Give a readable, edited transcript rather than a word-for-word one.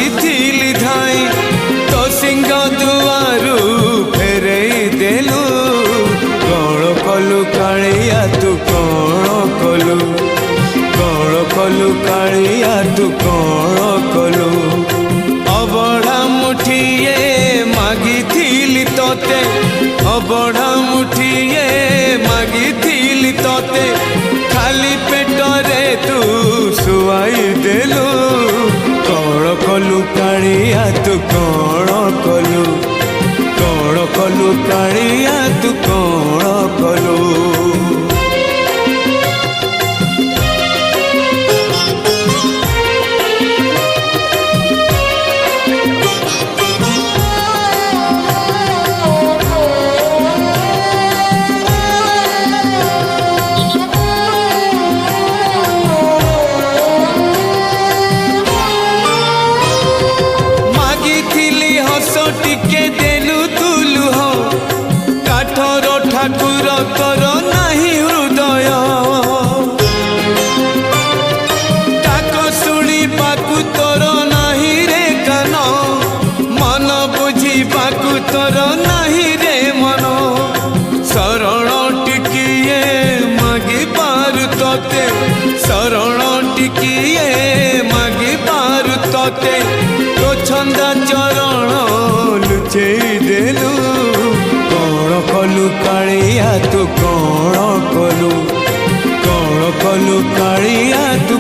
आसीथिली धाई तो सिंह दुआरू फेरे देलु कौन कलु कालिया तू कौन कलु कालिया तू कौन कलु अबढ़ा मुठिए मागिथिली तोते अबढ़ा मुठिए मागिथिली तोते खाली पेटरे तू सुवाई देलु कौन कलु कालिया तू कौन कलु कालिया तू कौन कलु टिके देलु तुलु हो काठर ठाकुर कर नाही हृदय डाक शुणी पाकु तोर नाही रे कान मन बुझी पाकु तोर नाही रे मन शरण टिकिए मागी पारु तोते शरण टिकिए मागी पारु तोते तो छंदा चरण लुचे देलु कौन कलु कालिया तू कौन कलु कालिया तू